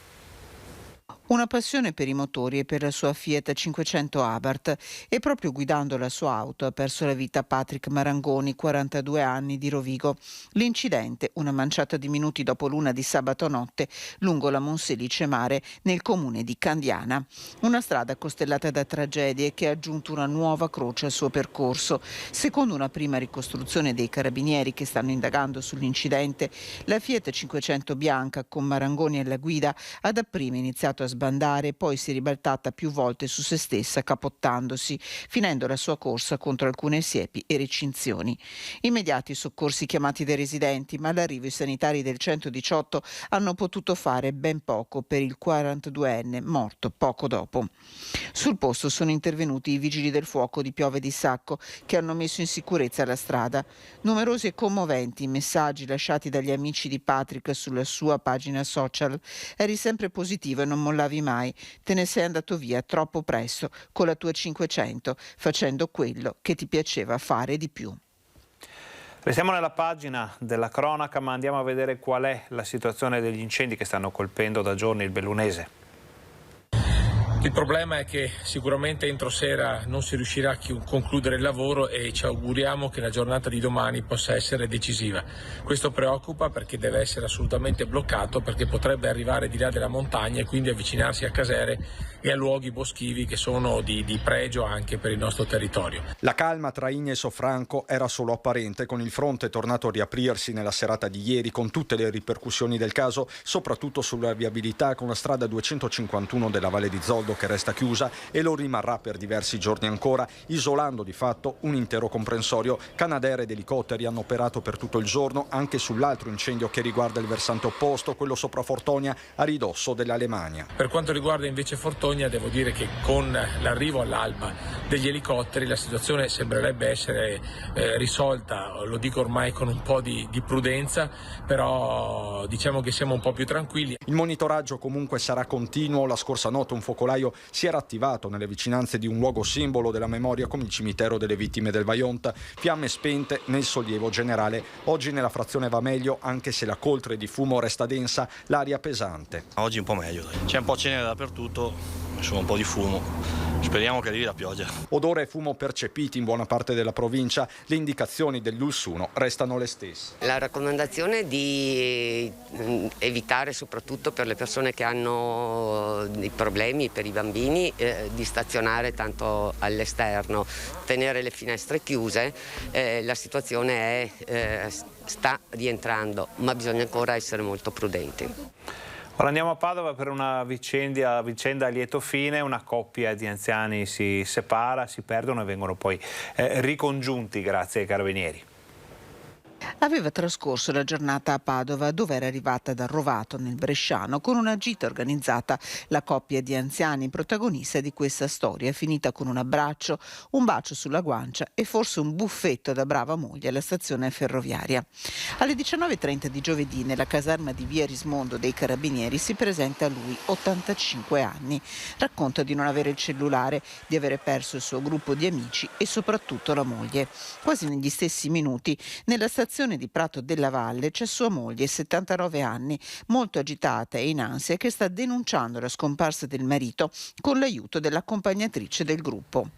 Una passione per i motori e per la sua Fiat 500 Abarth, e proprio guidando la sua auto ha perso la vita Patrick Marangoni, 42 anni, di Rovigo. L'incidente, una manciata di minuti dopo l'una di sabato notte, lungo la Monselice Mare, nel comune di Candiana. Una strada costellata da tragedie che ha aggiunto una nuova croce al suo percorso. Secondo una prima ricostruzione dei carabinieri che stanno indagando sull'incidente, la Fiat 500 bianca con Marangoni alla guida ha dapprima iniziato a sbandare, poi si è ribaltata più volte su se stessa capottandosi, finendo la sua corsa contro alcune siepi e recinzioni. Immediati soccorsi chiamati dai residenti, ma all'arrivo i sanitari del 118 hanno potuto fare ben poco per il 42enne, morto poco dopo. Sul posto sono intervenuti i vigili del fuoco di Piove di Sacco, che hanno messo in sicurezza la strada. Numerosi e commoventi i messaggi lasciati dagli amici di Patrick sulla sua pagina social. Eri sempre positivo e non mollavi tornavi mai, te ne sei andato via troppo presto con la tua 500, facendo quello che ti piaceva fare di più. Restiamo nella pagina della cronaca, ma andiamo a vedere qual è la situazione degli incendi che stanno colpendo da giorni il bellunese. Il problema è che sicuramente entro sera non si riuscirà a concludere il lavoro e ci auguriamo che la giornata di domani possa essere decisiva. Questo preoccupa perché deve essere assolutamente bloccato, perché potrebbe arrivare di là della montagna e quindi avvicinarsi a casere e a luoghi boschivi che sono di pregio anche per il nostro territorio. La calma tra Igne e Sofranco era solo apparente, con il fronte tornato a riaprirsi nella serata di ieri con tutte le ripercussioni del caso, soprattutto sulla viabilità, con la strada 251 della Valle di Zoldo che resta chiusa e lo rimarrà per diversi giorni ancora, isolando di fatto un intero comprensorio. Canadair ed elicotteri hanno operato per tutto il giorno anche sull'altro incendio che riguarda il versante opposto, quello sopra Fortonia, a ridosso dell'Alemania. Per quanto riguarda invece Fortonia, devo dire che con l'arrivo all'alba degli elicotteri la situazione sembrerebbe essere risolta, lo dico ormai con un po' di prudenza, però diciamo che siamo un po' più tranquilli. Il monitoraggio comunque sarà continuo. La scorsa notte un focolaio si era attivato nelle vicinanze di un luogo simbolo della memoria come il cimitero delle vittime del Vajont. Fiamme spente nel sollievo generale. Oggi nella frazione va meglio, anche se la coltre di fumo resta densa, l'aria pesante. Oggi un po' meglio, c'è un po' cenere dappertutto, insomma un po' di fumo. Speriamo che arrivi la pioggia. Odore e fumo percepiti in buona parte della provincia. Le indicazioni dell'ULS 1 restano le stesse. La raccomandazione è di evitare, soprattutto per le persone che hanno dei problemi, per i bambini, di stazionare tanto all'esterno, tenere le finestre chiuse. La situazione sta rientrando, ma bisogna ancora essere molto prudenti. Ora andiamo a Padova per una vicenda a lieto fine. Una coppia di anziani si separa, si perdono e vengono poi ricongiunti grazie ai carabinieri. Aveva trascorso la giornata a Padova, dove era arrivata dal Rovato nel Bresciano con una gita organizzata. La coppia di anziani protagonista di questa storia è finita con un abbraccio, un bacio sulla guancia e forse un buffetto da brava moglie alla stazione ferroviaria. Alle 19:30 di giovedì nella caserma di via Rismondo dei Carabinieri si presenta lui, 85 anni. Racconta di non avere il cellulare, di avere perso il suo gruppo di amici e soprattutto la moglie. Quasi negli stessi minuti nella stazione di Prato della Valle c'è sua moglie, 79 anni, molto agitata e in ansia, che sta denunciando la scomparsa del marito con l'aiuto dell'accompagnatrice del gruppo.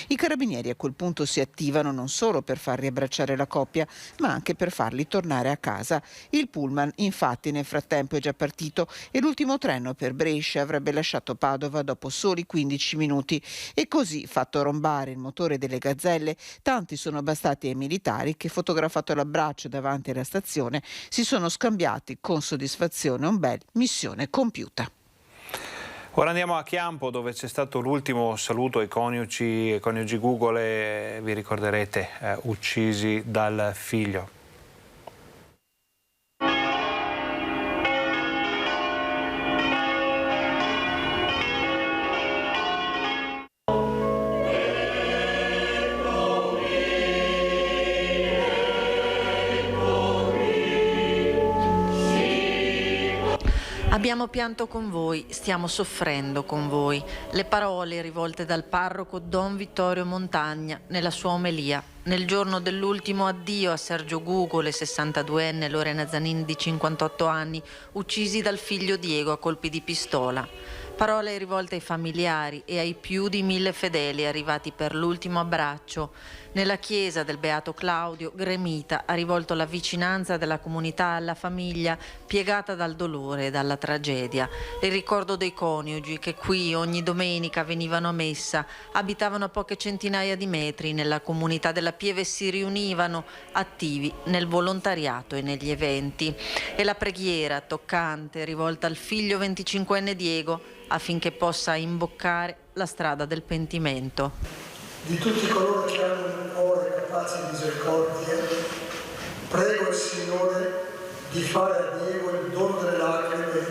I carabinieri a quel punto si attivano non solo per far riabbracciare la coppia, ma anche per farli tornare a casa. Il pullman infatti nel frattempo è già partito e l'ultimo treno per Brescia avrebbe lasciato Padova dopo soli 15 minuti e così, fatto rombare il motore delle gazzelle, tanti sono bastati ai militari che, fotografato l'abbraccio davanti alla stazione, si sono scambiati con soddisfazione un bel missione compiuta. Ora andiamo a Chiampo, dove c'è stato l'ultimo saluto ai coniugi Google, vi ricorderete, uccisi dal figlio. Abbiamo pianto con voi, stiamo soffrendo con voi. Le parole rivolte dal parroco Don Vittorio Montagna nella sua omelia nel giorno dell'ultimo addio a Sergio Gugole, 62enne, e Lorena Zanin di 58 anni, uccisi dal figlio Diego a colpi di pistola. Parole rivolte ai familiari e ai più di 1000 fedeli arrivati per l'ultimo abbraccio. Nella chiesa del Beato Claudio, gremita ha rivolto la vicinanza della comunità alla famiglia piegata dal dolore e dalla tragedia. Il ricordo dei coniugi che qui ogni domenica venivano a messa, abitavano a poche centinaia di metri nella comunità della Pieve e si riunivano attivi nel volontariato e negli eventi. E la preghiera toccante rivolta al figlio 25enne Diego affinché possa imboccare la strada del pentimento. Di tutti coloro che hanno un cuore capace di misericordia, prego il Signore di fare a Diego il dono delle lacrime,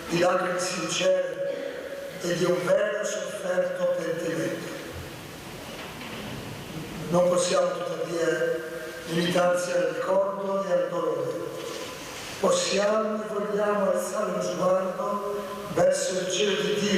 di lacrime sincere e di un vero sofferto pentimento. Non possiamo tuttavia limitarci al ricordo e al dolore. Possiamo e vogliamo alzare lo sguardo verso il cielo di Dio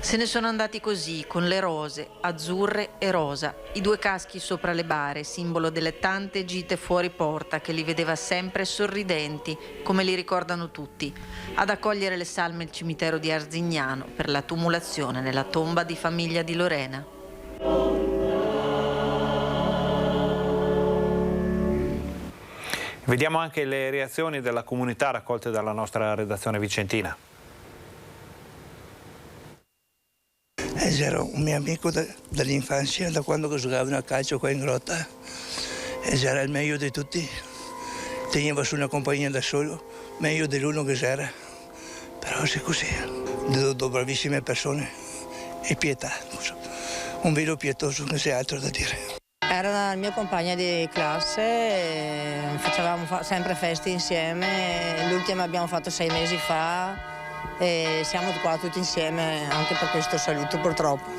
Se ne sono andati così, con le rose, azzurre e rosa, i 2 caschi sopra le bare, simbolo delle tante gite fuori porta che li vedeva sempre sorridenti, come li ricordano tutti, ad accogliere le salme al cimitero di Arzignano per la tumulazione nella tomba di famiglia di Lorena. Vediamo anche le reazioni della comunità raccolte dalla nostra redazione vicentina. C'era un mio amico dall'infanzia, da quando giocavano a calcio qua in grotta, e c'era il meglio di tutti. Teneva su una compagnia da solo, meglio dell'uno che c'era. Però è così, due bravissime persone e pietà, un vero pietoso, non c'è altro da dire. Era il mio compagno di classe, facevamo sempre feste insieme, l'ultima abbiamo fatto 6 mesi fa e siamo qua tutti insieme anche per questo saluto purtroppo.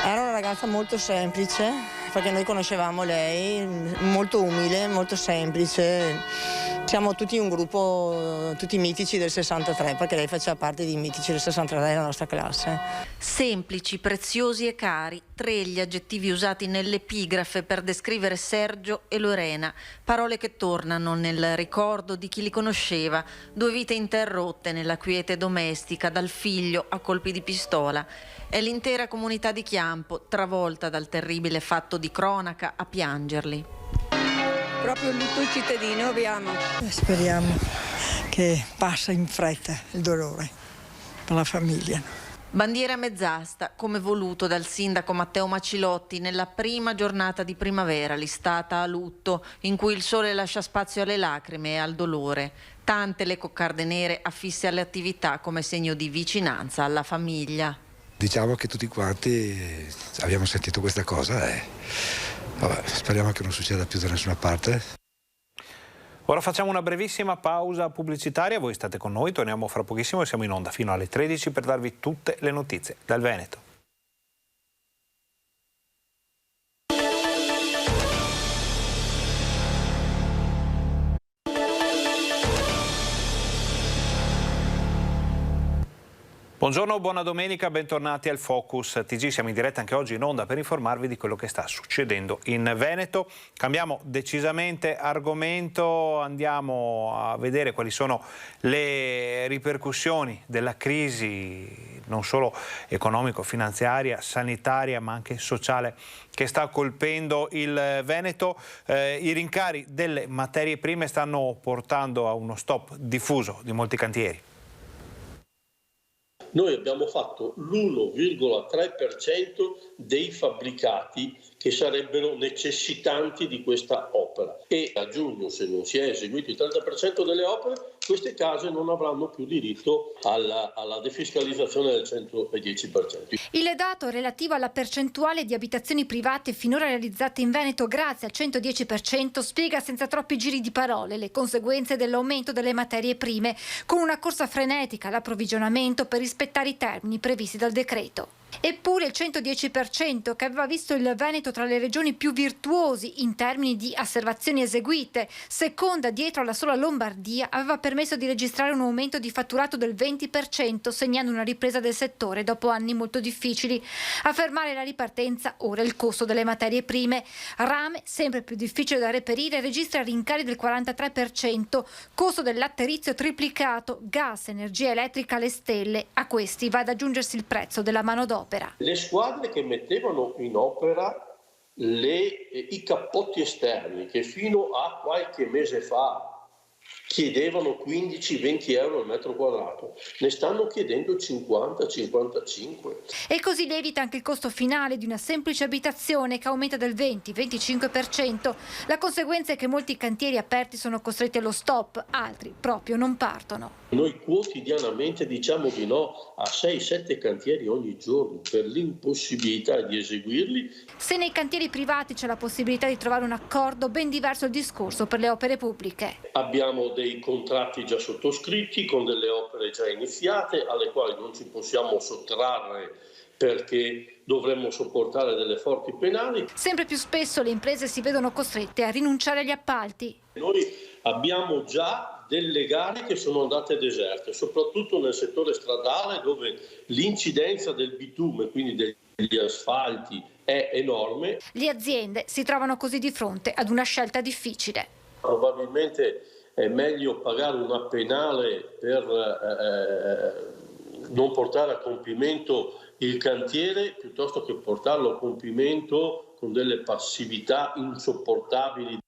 Era una ragazza molto semplice, perché noi conoscevamo lei, molto umile, molto semplice. Siamo tutti un gruppo, tutti mitici del 63, perché lei faceva parte dei mitici del 63 della nostra classe. Semplici, preziosi e cari, 3 gli aggettivi usati nell'epigrafe per descrivere Sergio e Lorena, parole che tornano nel ricordo di chi li conosceva, 2 vite interrotte nella quiete domestica, dal figlio a colpi di pistola. È l'intera comunità di Chiampo, travolta dal terribile fatto di cronaca, a piangerli. Proprio un lutto cittadino abbiamo. Speriamo che passa in fretta il dolore per la famiglia. Bandiera mezz'asta, come voluto dal sindaco Matteo Macilotti nella prima giornata di primavera, listata a lutto, in cui il sole lascia spazio alle lacrime e al dolore. Tante le coccarde nere affisse alle attività come segno di vicinanza alla famiglia. Diciamo che tutti quanti abbiamo sentito questa cosa e vabbè, speriamo che non succeda più da nessuna parte. Ora facciamo una brevissima pausa pubblicitaria, voi state con noi, torniamo fra pochissimo e siamo in onda fino alle 13 per darvi tutte le notizie dal Veneto. Buongiorno, buona domenica, bentornati al Focus TG. Siamo in diretta anche oggi in onda per informarvi di quello che sta succedendo in Veneto. Cambiamo decisamente argomento, andiamo a vedere quali sono le ripercussioni della crisi non solo economico-finanziaria, sanitaria ma anche sociale che sta colpendo il Veneto. I rincari delle materie prime stanno portando a uno stop diffuso di molti cantieri. Noi abbiamo fatto l'1,3% dei fabbricati che sarebbero necessitanti di questa opera e a giugno, se non si è eseguito il 30% delle opere, queste case non avranno più diritto alla defiscalizzazione del 110%. Il dato relativo alla percentuale di abitazioni private finora realizzate in Veneto grazie al 110% spiega senza troppi giri di parole le conseguenze dell'aumento delle materie prime, con una corsa frenetica all'approvvigionamento per rispettare i termini previsti dal decreto. Eppure il 110%, che aveva visto il Veneto tra le regioni più virtuosi in termini di asseverbazioni eseguite, seconda dietro alla sola Lombardia, aveva permesso di registrare un aumento di fatturato del 20%, segnando una ripresa del settore dopo anni molto difficili. A fermare la ripartenza ora il costo delle materie prime. Rame, sempre più difficile da reperire, registra rincari del 43%, costo del latterizio triplicato, gas, energia elettrica alle stelle. A questi va ad aggiungersi il prezzo della manodopera. Le squadre che mettevano in opera i cappotti esterni, che fino a qualche mese fa chiedevano 15-20 euro al metro quadrato, ne stanno chiedendo 50-55. E così lievita anche il costo finale di una semplice abitazione, che aumenta del 20-25%. La conseguenza è che molti cantieri aperti sono costretti allo stop, altri proprio non partono. Noi quotidianamente diciamo di no a 6-7 cantieri ogni giorno per l'impossibilità di eseguirli. Se nei cantieri privati c'è la possibilità di trovare un accordo, ben diverso il discorso per le opere pubbliche. Abbiamo dei contratti già sottoscritti con delle opere già iniziate alle quali non ci possiamo sottrarre perché dovremmo sopportare delle forti penali. Sempre più spesso le imprese si vedono costrette a rinunciare agli appalti. Noi abbiamo già delle gare che sono andate deserte, soprattutto nel settore stradale dove l'incidenza del bitume, quindi degli asfalti, è enorme. Le aziende si trovano così di fronte ad una scelta difficile. Probabilmente è meglio pagare una penale per non portare a compimento il cantiere piuttosto che portarlo a compimento con delle passività insopportabili.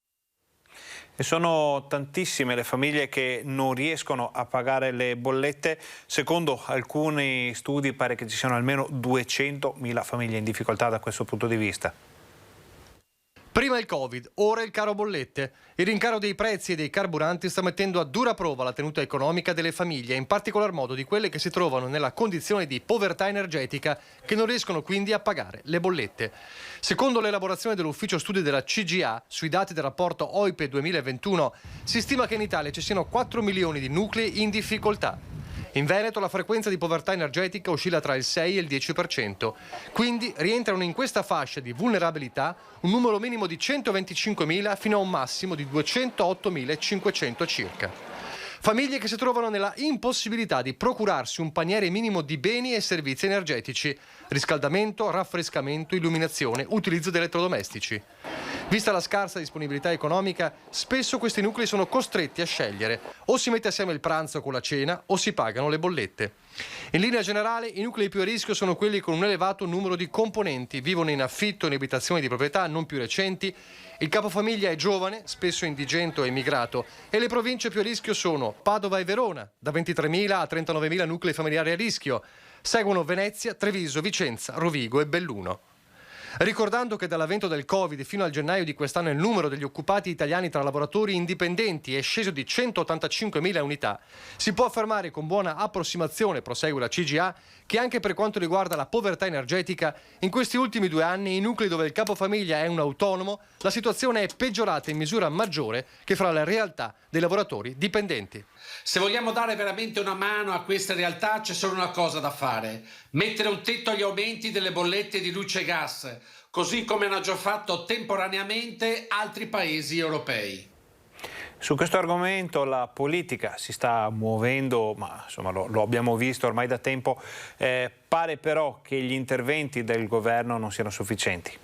E sono tantissime le famiglie che non riescono a pagare le bollette. Secondo alcuni studi pare che ci siano almeno 200.000 famiglie in difficoltà da questo punto di vista. Prima il Covid, ora il caro bollette. Il rincaro dei prezzi e dei carburanti sta mettendo a dura prova la tenuta economica delle famiglie, in particolar modo di quelle che si trovano nella condizione di povertà energetica, che non riescono quindi a pagare le bollette. Secondo l'elaborazione dell'ufficio studi della CGA, sui dati del rapporto OIPE 2021, si stima che in Italia ci siano 4 milioni di nuclei in difficoltà. In Veneto la frequenza di povertà energetica oscilla tra il 6 e il 10%, quindi rientrano in questa fascia di vulnerabilità un numero minimo di 125.000 fino a un massimo di 208.500 circa. Famiglie che si trovano nella impossibilità di procurarsi un paniere minimo di beni e servizi energetici, riscaldamento, raffrescamento, illuminazione, utilizzo di elettrodomestici. Vista la scarsa disponibilità economica, spesso questi nuclei sono costretti a scegliere: o si mette assieme il pranzo con la cena o si pagano le bollette. In linea generale, i nuclei più a rischio sono quelli con un elevato numero di componenti, vivono in affitto o in abitazioni di proprietà non più recenti, il capofamiglia è giovane, spesso indigente o emigrato, e le province più a rischio sono Padova e Verona, da 23.000 a 39.000 nuclei familiari a rischio. Seguono Venezia, Treviso, Vicenza, Rovigo e Belluno. Ricordando che dall'avvento del Covid fino al gennaio di quest'anno il numero degli occupati italiani tra lavoratori indipendenti è sceso di 185.000 unità, si può affermare con buona approssimazione, prosegue la CGA, che anche per quanto riguarda la povertà energetica, in questi ultimi 2 anni, in nuclei dove il capofamiglia è un autonomo, la situazione è peggiorata in misura maggiore che fra le realtà dei lavoratori dipendenti. Se vogliamo dare veramente una mano a queste realtà c'è solo una cosa da fare: mettere un tetto agli aumenti delle bollette di luce e gas, così come hanno già fatto temporaneamente altri paesi europei. Su questo argomento la politica si sta muovendo, ma insomma lo abbiamo visto ormai da tempo, pare però che gli interventi del governo non siano sufficienti.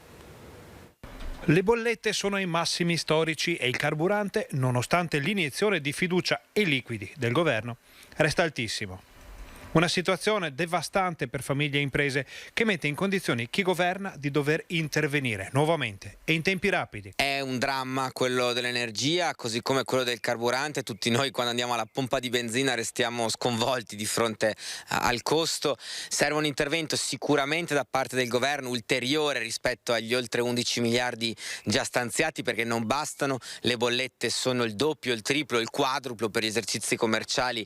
Le bollette sono ai massimi storici e il carburante, nonostante l'iniezione di fiducia e liquidi del governo, resta altissimo. Una situazione devastante per famiglie e imprese che mette in condizioni chi governa di dover intervenire nuovamente e in tempi rapidi. È un dramma quello dell'energia, così come quello del carburante. Tutti noi quando andiamo alla pompa di benzina restiamo sconvolti di fronte al costo. Serve un intervento sicuramente da parte del governo ulteriore rispetto agli oltre 11 miliardi già stanziati, perché non bastano. Le bollette sono il doppio, il triplo, il quadruplo per gli esercizi commerciali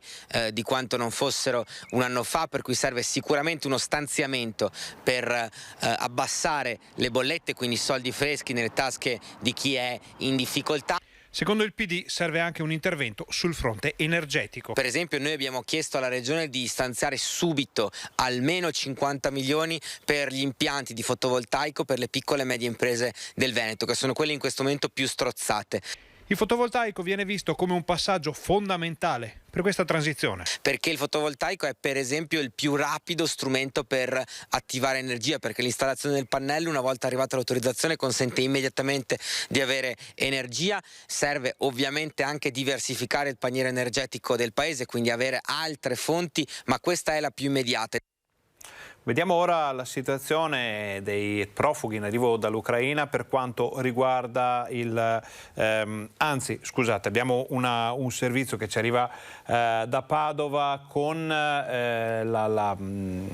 di quanto non fossero un anno fa, per cui serve sicuramente uno stanziamento per abbassare le bollette, quindi soldi freschi nelle tasche di chi è in difficoltà. Secondo il PD serve anche un intervento sul fronte energetico. Per esempio noi abbiamo chiesto alla Regione di stanziare subito almeno 50 milioni per gli impianti di fotovoltaico per le piccole e medie imprese del Veneto, che sono quelle in questo momento più strozzate. Il fotovoltaico viene visto come un passaggio fondamentale per questa transizione. Perché il fotovoltaico è per esempio il più rapido strumento per attivare energia, perché l'installazione del pannello, una volta arrivata l'autorizzazione, consente immediatamente di avere energia. Serve ovviamente anche diversificare il paniere energetico del paese, quindi avere altre fonti, ma questa è la più immediata. Vediamo ora la situazione dei profughi in arrivo dall'Ucraina per quanto riguarda abbiamo un servizio che ci arriva da Padova con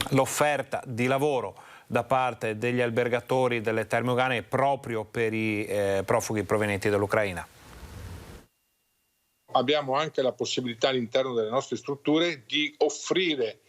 l'offerta di lavoro da parte degli albergatori delle Terme Euganee proprio per i profughi provenienti dall'Ucraina. Abbiamo anche la possibilità all'interno delle nostre strutture di offrire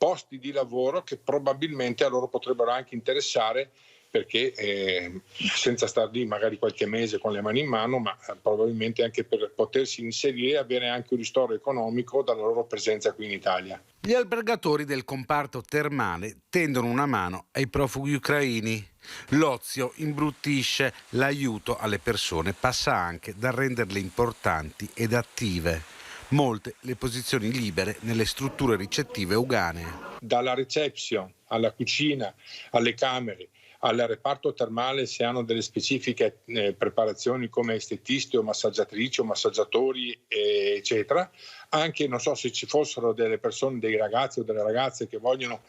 posti di lavoro che probabilmente a loro potrebbero anche interessare perché senza star lì magari qualche mese con le mani in mano, ma probabilmente anche per potersi inserire e avere anche un ristoro economico dalla loro presenza qui in Italia. Gli albergatori del comparto termale tendono una mano ai profughi ucraini. L'ozio imbruttisce, l'aiuto alle persone passa anche dal renderle importanti ed attive. Molte le posizioni libere nelle strutture ricettive ugane. Dalla reception alla cucina, alle camere, al reparto termale, se hanno delle specifiche preparazioni come estetisti o massaggiatrici o massaggiatori eccetera, anche non so se ci fossero delle persone, dei ragazzi o delle ragazze che vogliono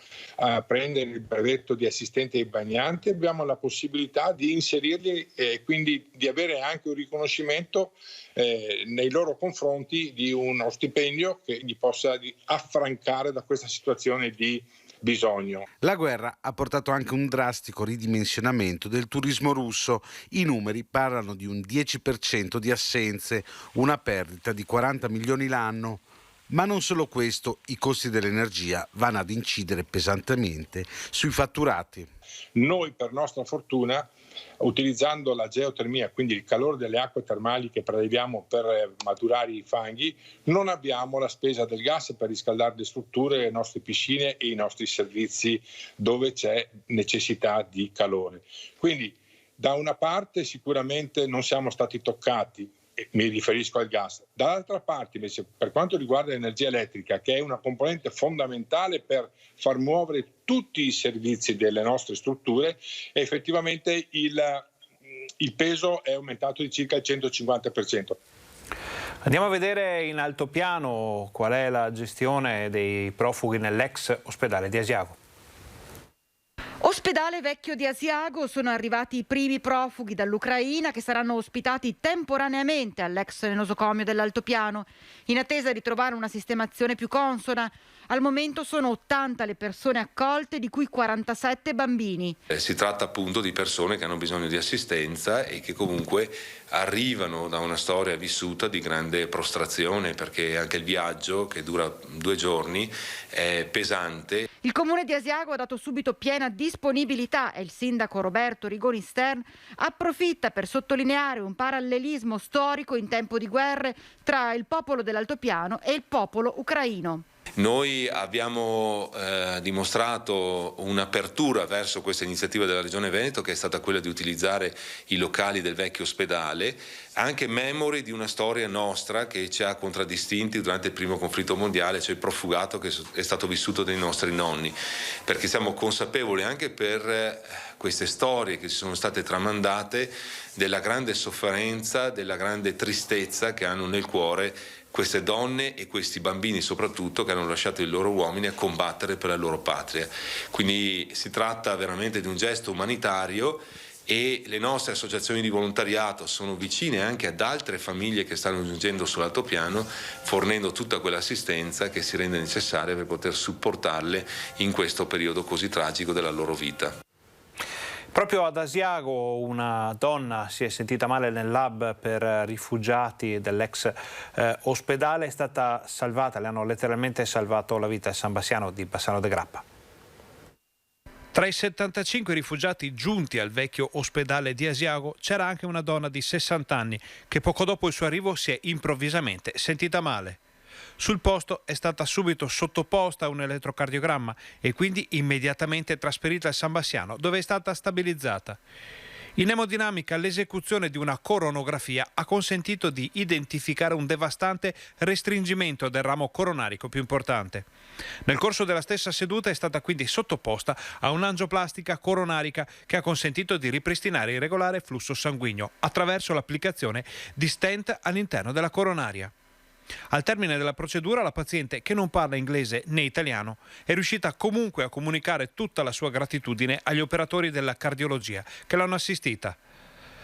prendere il brevetto di assistente ai bagnanti, abbiamo la possibilità di inserirli e quindi di avere anche un riconoscimento nei loro confronti di uno stipendio che gli possa affrancare da questa situazione di bisogno. La guerra ha portato anche un drastico ridimensionamento del turismo russo. I numeri parlano di un 10% di assenze, una perdita di 40 milioni l'anno. Ma non solo questo, i costi dell'energia vanno ad incidere pesantemente sui fatturati. Noi, per nostra fortuna, utilizzando la geotermia, quindi il calore delle acque termali che preleviamo per maturare i fanghi, non abbiamo la spesa del gas per riscaldare le strutture, le nostre piscine e i nostri servizi dove c'è necessità di calore. Quindi da una parte sicuramente non siamo stati toccati, mi riferisco al gas. Dall'altra parte invece, per quanto riguarda l'energia elettrica, che è una componente fondamentale per far muovere tutti i servizi delle nostre strutture, effettivamente il peso è aumentato di circa il 150%. Andiamo a vedere in altopiano qual è la gestione dei profughi nell'ex ospedale di Asiago. Ospedale Vecchio di Asiago, sono arrivati i primi profughi dall'Ucraina che saranno ospitati temporaneamente all'ex nosocomio dell'Altopiano, in attesa di trovare una sistemazione più consona. Al momento sono 80 le persone accolte, di cui 47 bambini. Si tratta appunto di persone che hanno bisogno di assistenza e che comunque arrivano da una storia vissuta di grande prostrazione, perché anche il viaggio, che dura 2 giorni, è pesante. Il comune di Asiago ha dato subito piena disponibilità e il sindaco Roberto Rigoni Stern approfitta per sottolineare un parallelismo storico in tempo di guerre tra il popolo dell'Altopiano e il popolo ucraino. Noi abbiamo dimostrato un'apertura verso questa iniziativa della Regione Veneto, che è stata quella di utilizzare i locali del vecchio ospedale, anche memori di una storia nostra che ci ha contraddistinti durante il primo conflitto mondiale, cioè il profugato che è stato vissuto dai nostri nonni, perché siamo consapevoli anche per queste storie che ci sono state tramandate della grande sofferenza, della grande tristezza che hanno nel cuore queste donne e questi bambini soprattutto, che hanno lasciato i loro uomini a combattere per la loro patria. Quindi si tratta veramente di un gesto umanitario e le nostre associazioni di volontariato sono vicine anche ad altre famiglie che stanno giungendo sull'altopiano, fornendo tutta quell'assistenza che si rende necessaria per poter supportarle in questo periodo così tragico della loro vita. Proprio ad Asiago una donna si è sentita male nel lab per rifugiati dell'ex ospedale, è stata salvata, le hanno letteralmente salvato la vita a San Bassiano di Bassano de Grappa. Tra i 75 rifugiati giunti al vecchio ospedale di Asiago c'era anche una donna di 60 anni che poco dopo il suo arrivo si è improvvisamente sentita male. Sul posto è stata subito sottoposta a un elettrocardiogramma e quindi immediatamente trasferita al San Bassiano, dove è stata stabilizzata. In emodinamica l'esecuzione di una coronografia ha consentito di identificare un devastante restringimento del ramo coronarico più importante. Nel corso della stessa seduta è stata quindi sottoposta a un'angioplastica coronarica che ha consentito di ripristinare il regolare flusso sanguigno attraverso l'applicazione di stent all'interno della coronaria. Al termine della procedura la paziente, che non parla inglese né italiano, è riuscita comunque a comunicare tutta la sua gratitudine agli operatori della cardiologia che l'hanno assistita.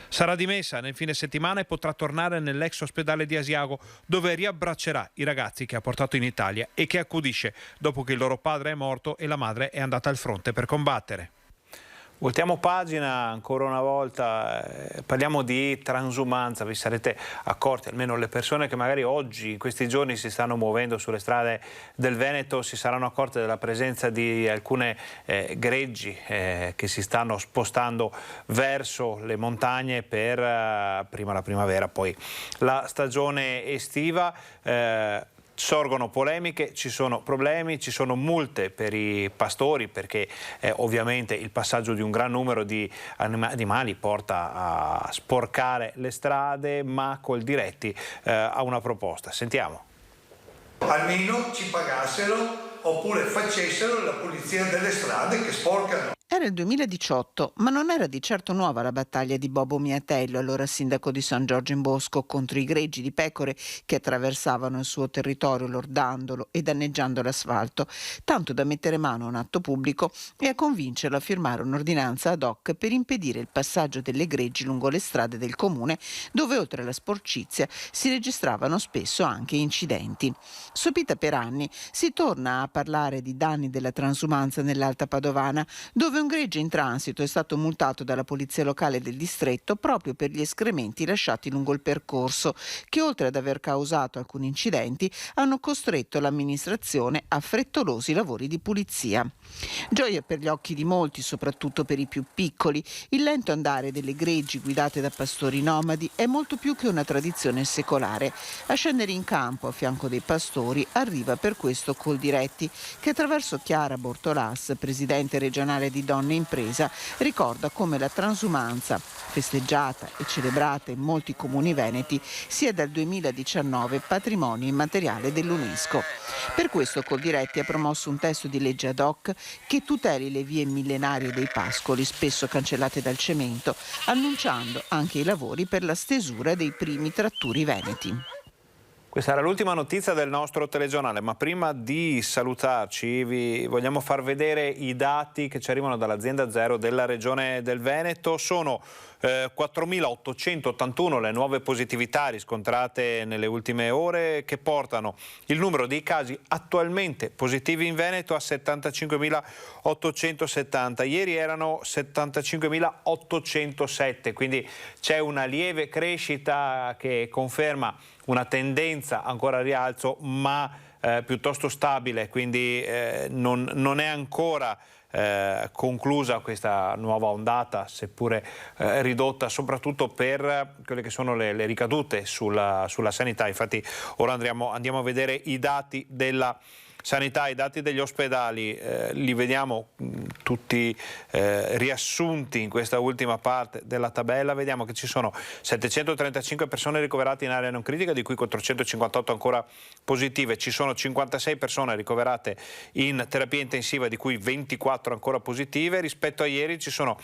Sarà dimessa nel fine settimana e potrà tornare nell'ex ospedale di Asiago, dove riabbraccerà i ragazzi che ha portato in Italia e che accudisce dopo che il loro padre è morto e la madre è andata al fronte per combattere. Voltiamo pagina ancora una volta, parliamo di transumanza. Vi sarete accorti, almeno le persone che magari oggi, in questi giorni, si stanno muovendo sulle strade del Veneto, si saranno accorte della presenza di alcune greggi che si stanno spostando verso le montagne per prima la primavera, poi la stagione estiva. Sorgono polemiche, ci sono problemi, ci sono multe per i pastori perché ovviamente il passaggio di un gran numero di animali porta a sporcare le strade, ma Coldiretti ha una proposta. Sentiamo. Almeno ci pagassero oppure facessero la pulizia delle strade che sporcano. Era il 2018, ma non era di certo nuova la battaglia di Bobo Miatello, allora sindaco di San Giorgio in Bosco, contro i greggi di pecore che attraversavano il suo territorio lordandolo e danneggiando l'asfalto, tanto da mettere mano a un atto pubblico e a convincerlo a firmare un'ordinanza ad hoc per impedire il passaggio delle greggi lungo le strade del comune, dove oltre alla sporcizia si registravano spesso anche incidenti. Sopita per anni si torna a parlare di danni della transumanza nell'Alta Padovana, dove un gregge in transito è stato multato dalla polizia locale del distretto proprio per gli escrementi lasciati lungo il percorso, che oltre ad aver causato alcuni incidenti hanno costretto l'amministrazione a frettolosi lavori di pulizia. Gioia per gli occhi di molti, soprattutto per i più piccoli. Il lento andare delle greggi guidate da pastori nomadi è molto più che una tradizione secolare. A scendere in campo a fianco dei pastori arriva per questo Coldiretti, che attraverso Chiara Bortolas, presidente regionale di Donne Impresa, ricorda come la transumanza, festeggiata e celebrata in molti comuni veneti, sia dal 2019 patrimonio immateriale dell'UNESCO. Per questo Coldiretti ha promosso un testo di legge ad hoc che tuteli le vie millenarie dei pascoli, spesso cancellate dal cemento, annunciando anche i lavori per la stesura dei primi tratturi veneti. Questa era l'ultima notizia del nostro telegiornale, ma prima di salutarci vi vogliamo far vedere i dati che ci arrivano dall'azienda Zero della Regione del Veneto. Sono 4.881 le nuove positività riscontrate nelle ultime ore, che portano il numero di casi attualmente positivi in Veneto a 75.870. Ieri erano 75.807, quindi c'è una lieve crescita che conferma una tendenza ancora a rialzo, ma piuttosto stabile, quindi non è ancora conclusa questa nuova ondata, seppure ridotta, soprattutto per quelle che sono le ricadute sulla sanità. Infatti ora andiamo a vedere i dati della sanità, i dati degli ospedali, li vediamo tutti riassunti in questa ultima parte della tabella. Vediamo che ci sono 735 persone ricoverate in area non critica, di cui 458 ancora positive. Ci sono 56 persone ricoverate in terapia intensiva, di cui 24 ancora positive. Rispetto a ieri c'è un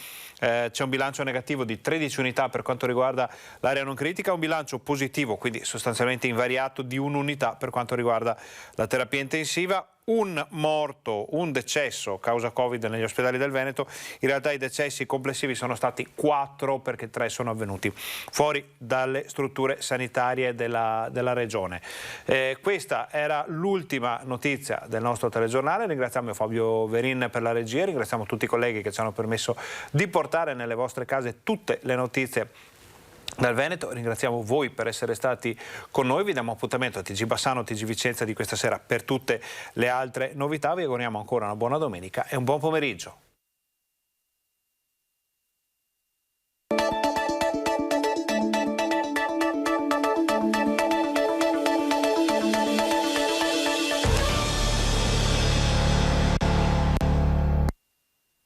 bilancio negativo di 13 unità per quanto riguarda l'area non critica, un bilancio positivo, quindi sostanzialmente invariato, di un'unità per quanto riguarda la terapia intensiva. Un morto, un decesso causa Covid negli ospedali del Veneto. In realtà i decessi complessivi sono stati 4, perché 3 sono avvenuti fuori dalle strutture sanitarie della regione. Questa era l'ultima notizia del nostro telegiornale. Ringraziamo Fabio Verin per la regia, ringraziamo tutti i colleghi che ci hanno permesso di portare nelle vostre case tutte le notizie dal Veneto. Ringraziamo voi per essere stati con noi, vi diamo appuntamento a TG Bassano, TG Vicenza di questa sera per tutte le altre novità. Vi auguriamo ancora una buona domenica e un buon pomeriggio.